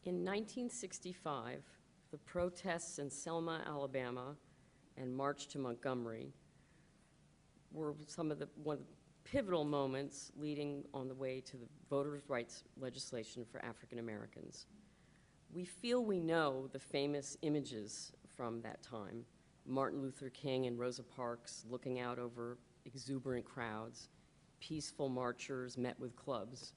In 1965, the protests in Selma, Alabama, and March to Montgomery were one of the pivotal moments leading on the way to the voters' rights legislation for African Americans. We feel we know the famous images from that time: Martin Luther King and Rosa Parks looking out over exuberant crowds, peaceful marchers met with clubs.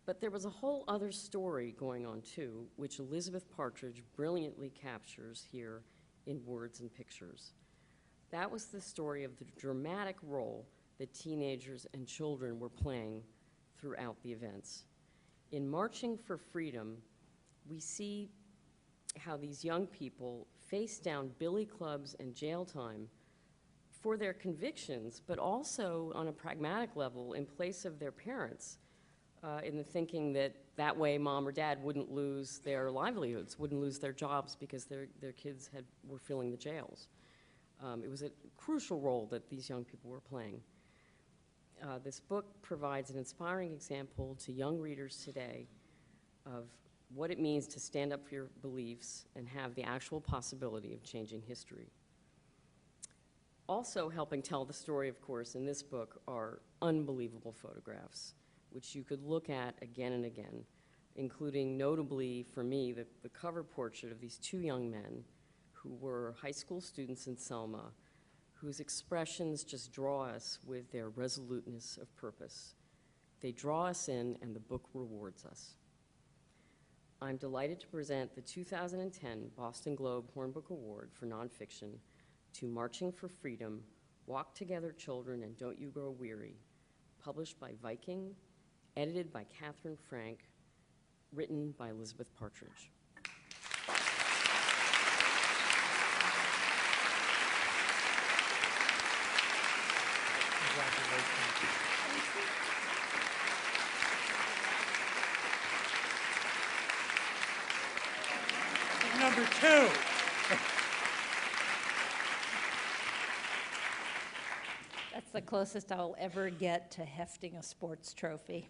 But there was a whole other story going on too, which Elizabeth Partridge brilliantly captures here in words and pictures. That was the story of the dramatic role that teenagers and children were playing throughout the events. In Marching for Freedom, we see how these young people faced down billy clubs and jail time for their convictions, but also on a pragmatic level in place of their parents, in the thinking that that way mom or dad wouldn't lose their livelihoods, wouldn't lose their jobs because their kids were filling the jails. It was a crucial role that these young people were playing. This book provides an inspiring example to young readers today of what it means to stand up for your beliefs and have the actual possibility of changing history. Also helping tell the story, of course, in this book are unbelievable photographs, which you could look at again and again, including notably for me the cover portrait of these two young men who were high school students in Selma, whose expressions just draw us with their resoluteness of purpose. They draw us in, and the book rewards us. I'm delighted to present the 2010 Boston Globe Hornbook Award for Nonfiction to Marching for Freedom, Walk Together Children and Don't You Grow Weary, published by Viking, edited by Catherine Frank, written by Elizabeth Partridge. Number 2. That's the closest I'll ever get to hefting a sports trophy.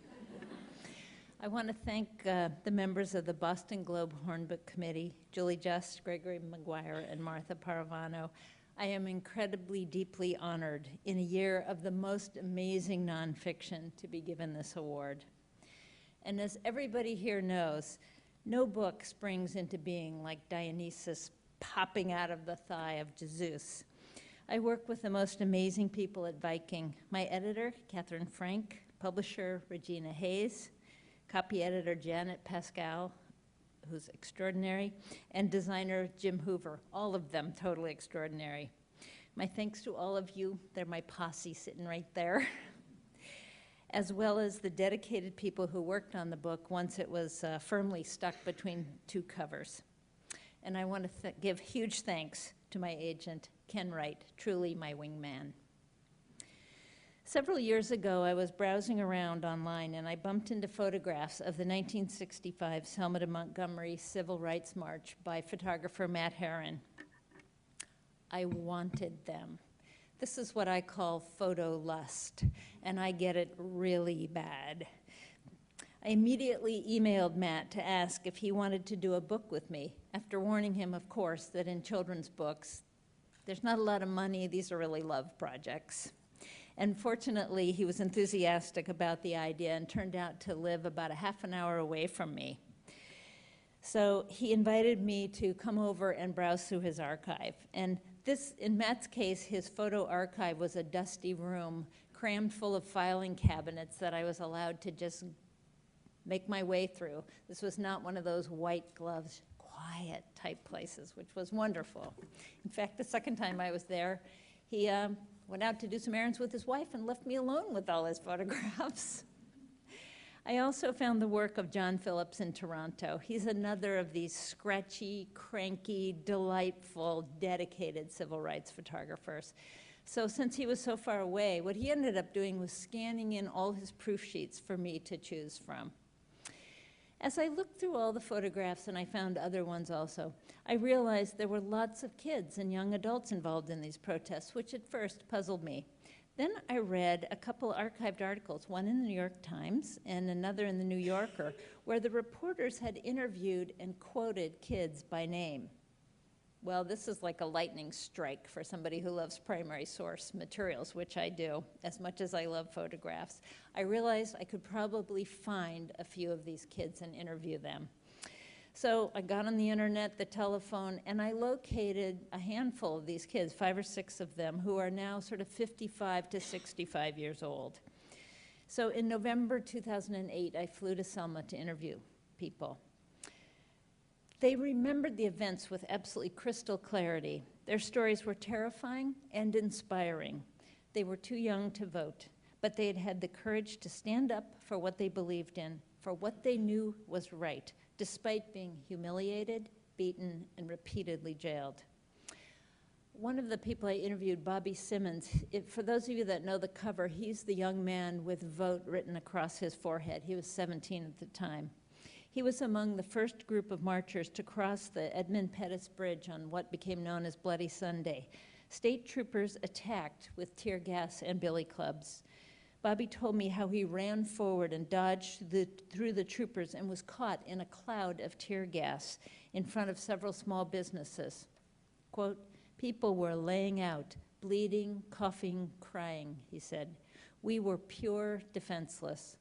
I want to thank the members of the Boston Globe Hornbook Committee, Julie Just, Gregory McGuire, and Martha Paravano. I am incredibly, deeply honored in a year of the most amazing nonfiction to be given this award. And as everybody here knows, no book springs into being like Dionysus popping out of the thigh of Zeus. I work with the most amazing people at Viking. My editor, Catherine Frank, publisher, Regina Hayes, copy editor, Janet Pascal, who's extraordinary, and designer, Jim Hoover, all of them totally extraordinary. My thanks to all of you. They're my posse sitting right there. As well as the dedicated people who worked on the book once it was firmly stuck between two covers. And I want to give huge thanks to my agent, Ken Wright, truly my wingman. Several years ago, I was browsing around online and I bumped into photographs of the 1965 Selma to Montgomery Civil Rights March by photographer Matt Herron. I wanted them. This is what I call photo lust, and I get it really bad. I immediately emailed Matt to ask if he wanted to do a book with me, after warning him, of course, that in children's books, there's not a lot of money. These are really love projects. And fortunately, he was enthusiastic about the idea and turned out to live about a half an hour away from me. So he invited me to come over and browse through his archive. And this, in Matt's case, his photo archive was a dusty room crammed full of filing cabinets that I was allowed to just make my way through. This was not one of those white gloves, quiet type places, which was wonderful. In fact, the second time I was there, he went out to do some errands with his wife and left me alone with all his photographs. I also found the work of John Phillips in Toronto. He's another of these scratchy, cranky, delightful, dedicated civil rights photographers. So since he was so far away, what he ended up doing was scanning in all his proof sheets for me to choose from. As I looked through all the photographs, and I found other ones also, I realized there were lots of kids and young adults involved in these protests, which at first puzzled me. Then I read a couple archived articles, one in the New York Times and another in the New Yorker, where the reporters had interviewed and quoted kids by name. Well, this is like a lightning strike for somebody who loves primary source materials, which I do, as much as I love photographs. I realized I could probably find a few of these kids and interview them. So I got on the internet, the telephone, and I located a handful of these kids, 5 or 6 of them, who are now sort of 55 to 65 years old. So in November 2008, I flew to Selma to interview people. They remembered the events with absolutely crystal clarity. Their stories were terrifying and inspiring. They were too young to vote, but they had had the courage to stand up for what they believed in, for what they knew was right, despite being humiliated, beaten, and repeatedly jailed. One of the people I interviewed, Bobby Simmons, for those of you that know the cover, he's the young man with "vote" written across his forehead. He was 17 at the time. He was among the first group of marchers to cross the Edmund Pettus Bridge on what became known as Bloody Sunday. State troopers attacked with tear gas and billy clubs. Bobby told me how he ran forward and dodged through the troopers and was caught in a cloud of tear gas in front of several small businesses. Quote, "People were laying out, bleeding, coughing, crying," he said. "We were pure defenseless."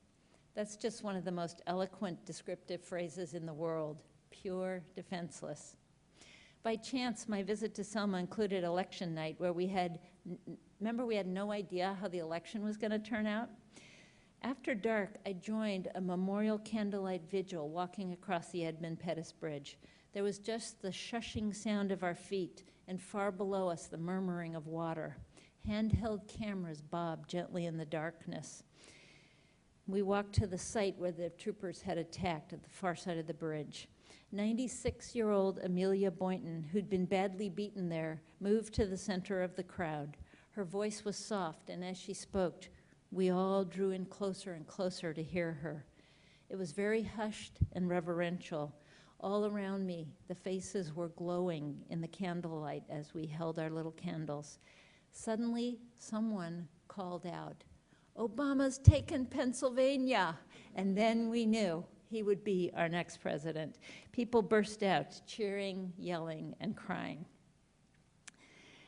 That's just one of the most eloquent descriptive phrases in the world, pure defenseless. By chance, my visit to Selma included election night, where we had no idea how the election was going to turn out? After dark, I joined a memorial candlelight vigil walking across the Edmund Pettus Bridge. There was just the shushing sound of our feet, and far below us, the murmuring of water. Handheld cameras bobbed gently in the darkness. We walked to the site where the troopers had attacked at the far side of the bridge. 96-year-old Amelia Boynton, who'd been badly beaten there, moved to the center of the crowd. Her voice was soft, and as she spoke, we all drew in closer and closer to hear her. It was very hushed and reverential. All around me, the faces were glowing in the candlelight as we held our little candles. Suddenly, someone called out, "Obama's taken Pennsylvania!" And then we knew he would be our next president. People burst out, cheering, yelling, and crying.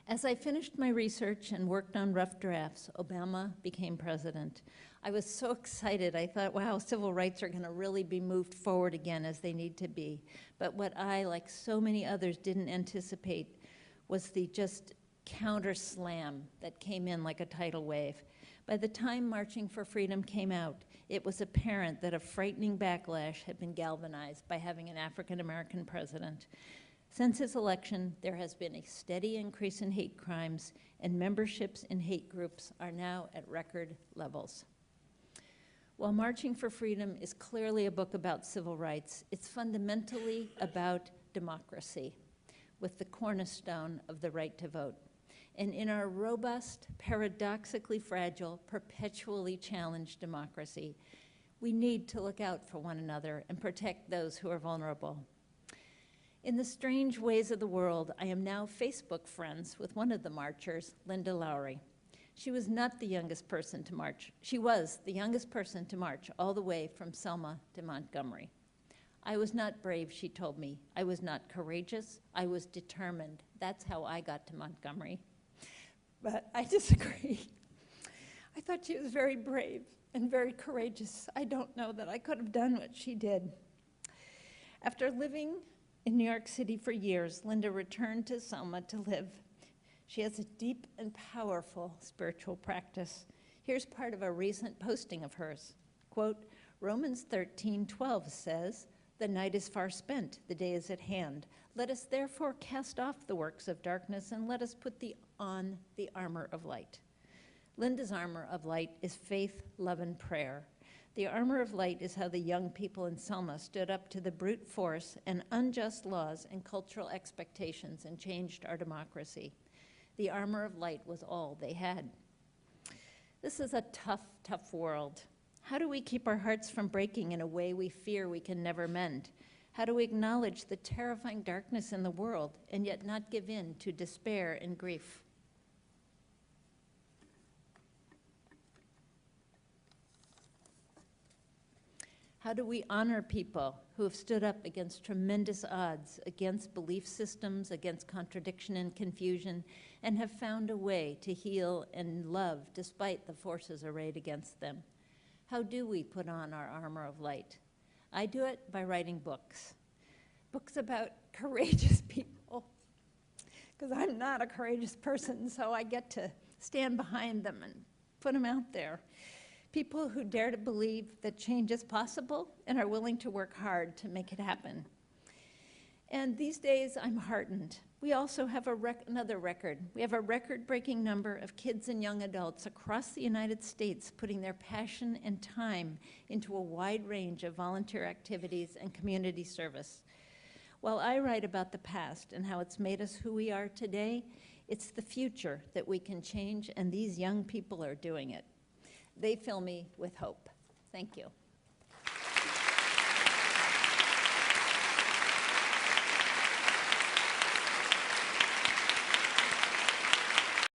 As I finished my research and worked on rough drafts, Obama became president. I was so excited. I thought, wow, civil rights are going to really be moved forward again as they need to be. But what I, like so many others, didn't anticipate was the just counter slam that came in like a tidal wave. By the time Marching for Freedom came out, it was apparent that a frightening backlash had been galvanized by having an African-American president. Since his election, there has been a steady increase in hate crimes, and memberships in hate groups are now at record levels. While Marching for Freedom is clearly a book about civil rights, it's fundamentally about democracy, with the cornerstone of the right to vote. And in our robust, paradoxically fragile, perpetually challenged democracy, we need to look out for one another and protect those who are vulnerable. In the strange ways of the world, I am now Facebook friends with one of the marchers, Linda Lowry. She was not the youngest person to march. She was the youngest person to march all the way from Selma to Montgomery. I was not brave, she told me. I was not courageous. I was determined. That's how I got to Montgomery. But I disagree. I thought she was very brave and very courageous. I don't know that I could have done what she did. After living in New York City for years, Linda returned to Selma to live. She has a deep and powerful spiritual practice. Here's part of a recent posting of hers. Quote, Romans 13:12 says, "The night is far spent, the day is at hand. Let us therefore cast off the works of darkness and let us put on the armor of light." Linda's armor of light is faith, love, and prayer. The armor of light is how the young people in Selma stood up to the brute force and unjust laws and cultural expectations and changed our democracy. The armor of light was all they had. This is a tough, tough world. How do we keep our hearts from breaking in a way we fear we can never mend? How do we acknowledge the terrifying darkness in the world and yet not give in to despair and grief? How do we honor people who have stood up against tremendous odds, against belief systems, against contradiction and confusion, and have found a way to heal and love despite the forces arrayed against them? How do we put on our armor of light? I do it by writing books. Books about courageous people, because I'm not a courageous person, so I get to stand behind them and put them out there. People who dare to believe that change is possible and are willing to work hard to make it happen. And these days, I'm heartened. We also have another record. We have a record-breaking number of kids and young adults across the United States putting their passion and time into a wide range of volunteer activities and community service. While I write about the past and how it's made us who we are today, it's the future that we can change, and these young people are doing it. They fill me with hope. Thank you.